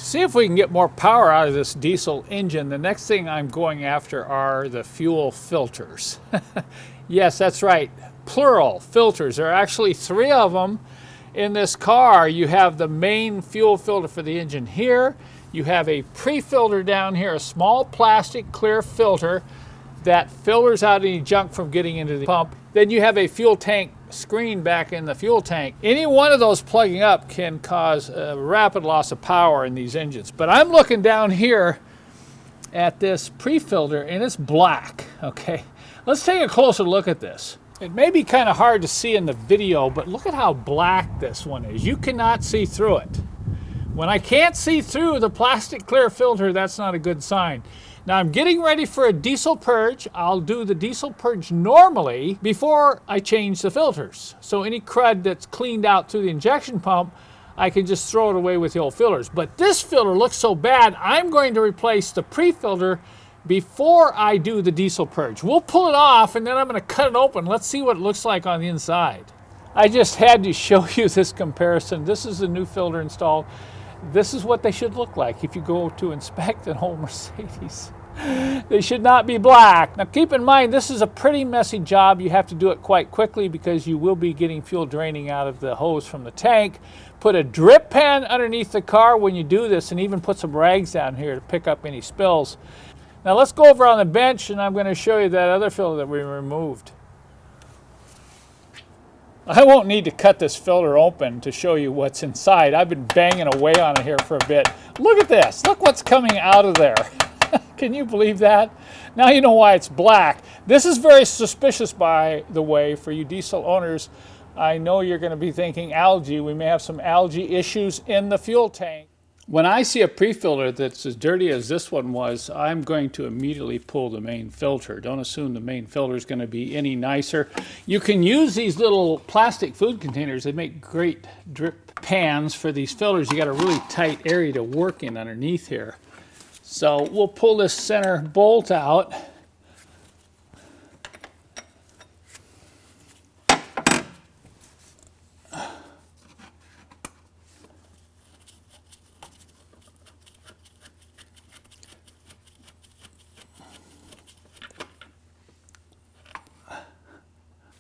See if we can get more power out of this diesel engine. The next thing I'm going after are the fuel filters. Yes, that's right, plural filters. There are actually 3 of them in this car. You have the main fuel filter for the engine here. You have a pre-filter down here, a small plastic clear filter that filters out any junk from getting into the pump. Then you have a fuel tank screen back in the fuel tank. Any one of those plugging up can cause a rapid loss of power in these engines. But I'm looking down here at this pre-filter and it's black, okay? Let's take a closer look at this. It may be kind of hard to see in the video, but look at how black this one is. You cannot see through it. When I can't see through the plastic clear filter, that's not a good sign. Now I'm getting ready for a diesel purge. I'll do the diesel purge normally before I change the filters. So any crud that's cleaned out through the injection pump, I can just throw it away with the old filters. But this filter looks so bad, I'm going to replace the pre-filter before I do the diesel purge. We'll pull it off and then I'm going to cut it open. Let's see what it looks like on the inside. I just had to show you this comparison. This is the new filter installed. This is what they should look like if you go to inspect an old Mercedes. They should not be black. Now keep in mind, this is a pretty messy job. You have to do it quite quickly because you will be getting fuel draining out of the hose from the tank. Put a drip pan underneath the car when you do this, and even put some rags down here to pick up any spills. Now let's go over on the bench and I'm going to show you that other filter that we removed. I won't need to cut this filter open to show you what's inside. I've been banging away on it here for a bit. Look at this. Look what's coming out of there. Can you believe that? Now you know why it's black. This is very suspicious, by the way, for you diesel owners. I know you're going to be thinking algae. We may have some algae issues in the fuel tank. When I see a pre-filter that's as dirty as this one was, I'm going to immediately pull the main filter. Don't assume the main filter is going to be any nicer. You can use these little plastic food containers. They make great drip pans for these filters. You got a really tight area to work in underneath here. So we'll pull this center bolt out.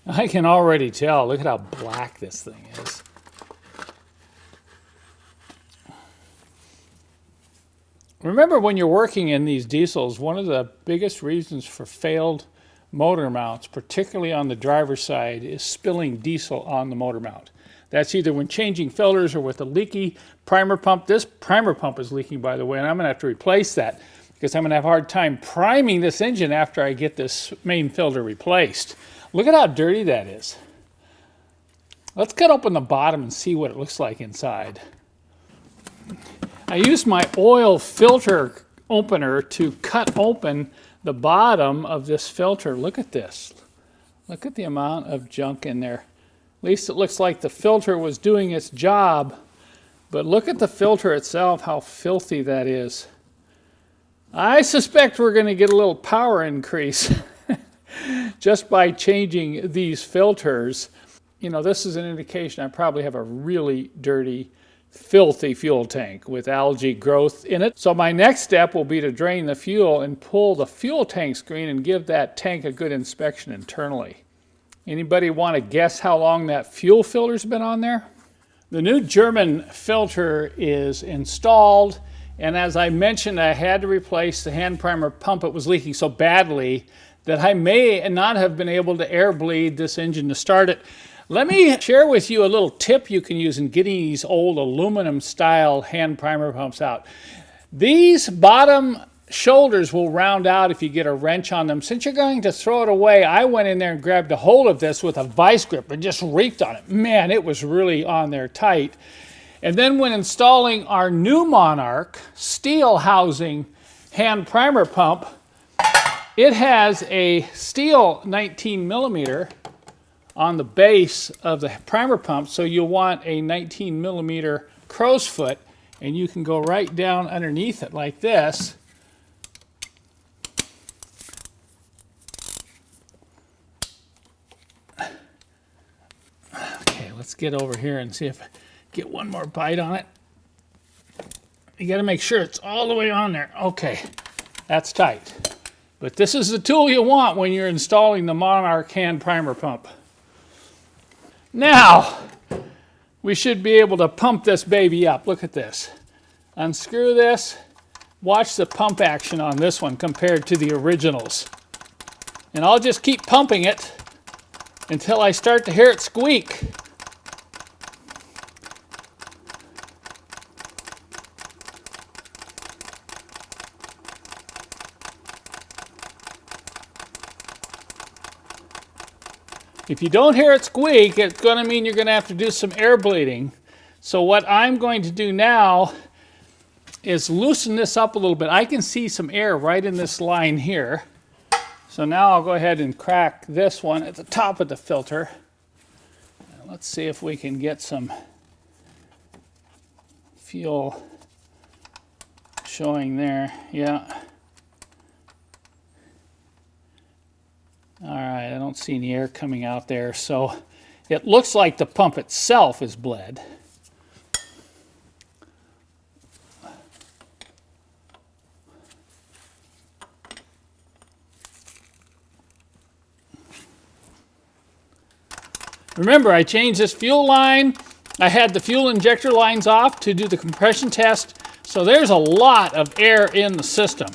I can already tell, look at how black this thing is. Remember, when you're working in these diesels, one of the biggest reasons for failed motor mounts, particularly on the driver's side, is spilling diesel on the motor mount. That's either when changing filters or with a leaky primer pump. This primer pump is leaking, by the way, and I'm going to have to replace that because I'm going to have a hard time priming this engine after I get this main filter replaced. Look at how dirty that is. Let's cut open the bottom and see what it looks like inside. I used my oil filter opener to cut open the bottom of this filter. Look at this. Look at the amount of junk in there. At least it looks like the filter was doing its job, but look at the filter itself, how filthy that is. I suspect we're going to get a little power increase just by changing these filters. You know, this is an indication I probably have a really dirty, filthy fuel tank with algae growth in it. So my next step will be to drain the fuel and pull the fuel tank screen and give that tank a good inspection internally. Anybody want to guess how long that fuel filter's been on there? The new German filter is installed, and as I mentioned, I had to replace the hand primer pump. It was leaking so badly that I may not have been able to air bleed this engine to start it. Let me share with you a little tip you can use in getting these old aluminum style hand primer pumps out. These bottom shoulders will round out if you get a wrench on them. Since you're going to throw it away, I went in there and grabbed a hold of this with a vice grip and just reeked on it. Man, it was really on there tight. And then when installing our new Monarch steel housing hand primer pump, it has a steel 19 millimeter on the base of the primer pump, so you'll want a 19 millimeter crow's foot, and you can go right down underneath it like this. Okay, let's get over here and see if I get one more bite on it. You got to make sure it's all the way on there. Okay, that's tight. But this is the tool you want when you're installing the Monarch hand primer pump. Now, we should be able to pump this baby up. Look at this. Unscrew this. Watch the pump action on this one compared to the originals. And I'll just keep pumping it until I start to hear it squeak. If you don't hear it squeak, it's going to mean you're going to have to do some air bleeding. So what I'm going to do now is loosen this up a little bit. I can see some air right in this line here. So now I'll go ahead and crack this one at the top of the filter. Let's see if we can get some fuel showing there. Yeah. All right, I don't see any air coming out there, so it looks like the pump itself is bled. Remember, I changed this fuel line. I had the fuel injector lines off to do the compression test, so there's a lot of air in the system.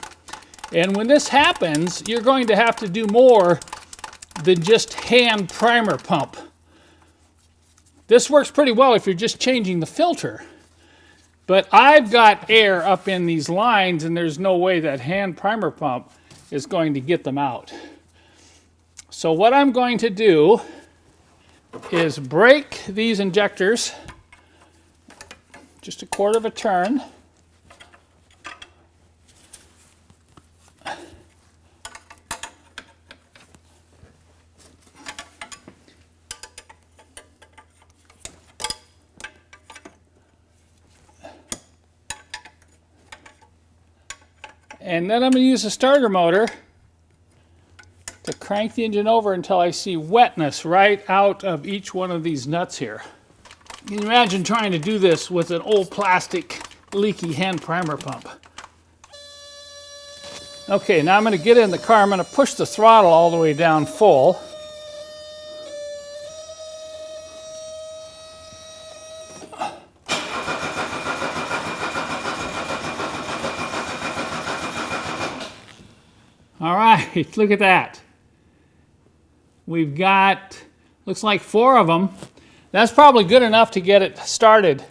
And when this happens, you're going to have to do more than just hand primer pump. This works pretty well if you're just changing the filter. But I've got air up in these lines, and there's no way that hand primer pump is going to get them out. So what I'm going to do is break these injectors just a quarter of a turn. And then I'm going to use a starter motor to crank the engine over until I see wetness right out of each one of these nuts here. Can you imagine trying to do this with an old plastic leaky hand primer pump? Okay, now I'm going to get in the car. I'm going to push the throttle all the way down full. All right, look at that. We've got, looks like 4 of them. That's probably good enough to get it started.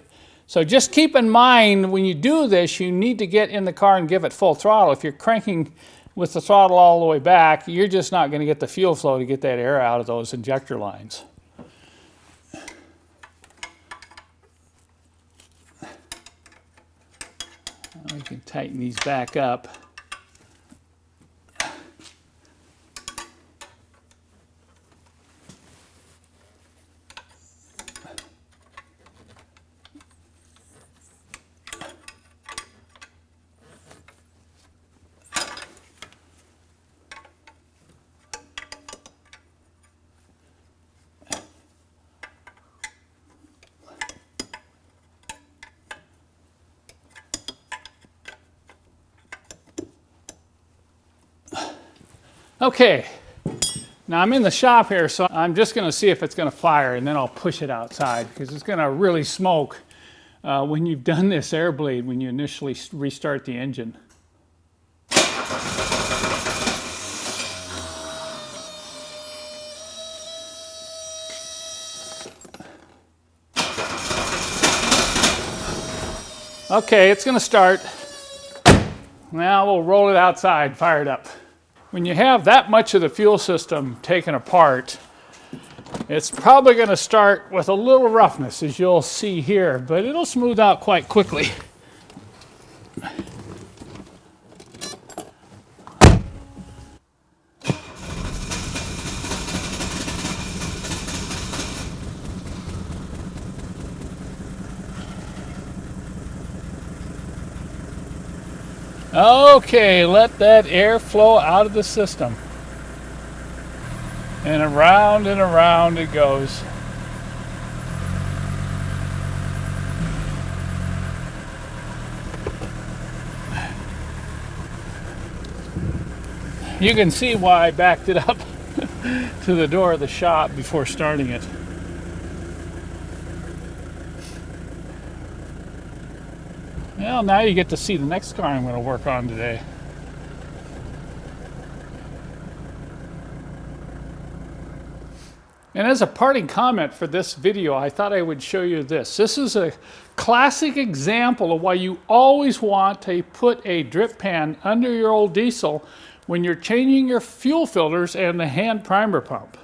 So just keep in mind when you do this, you need to get in the car and give it full throttle. If you're cranking with the throttle all the way back, you're just not going to get the fuel flow to get that air out of those injector lines. Now we can tighten these back up. Okay, now I'm in the shop here, so I'm just going to see if it's going to fire, and then I'll push it outside because it's going to really smoke when you've done this air bleed when you initially restart the engine. Okay, it's going to start. Now we'll roll it outside, fire it up. When you have that much of the fuel system taken apart, it's probably going to start with a little roughness, as you'll see here, but it'll smooth out quite quickly. Okay, let that air flow out of the system. And around it goes. You can see why I backed it up to the door of the shop before starting it. Well, now you get to see the next car I'm going to work on today. And as a parting comment for this video, I thought I would show you this. This is a classic example of why you always want to put a drip pan under your old diesel when you're changing your fuel filters and the hand primer pump.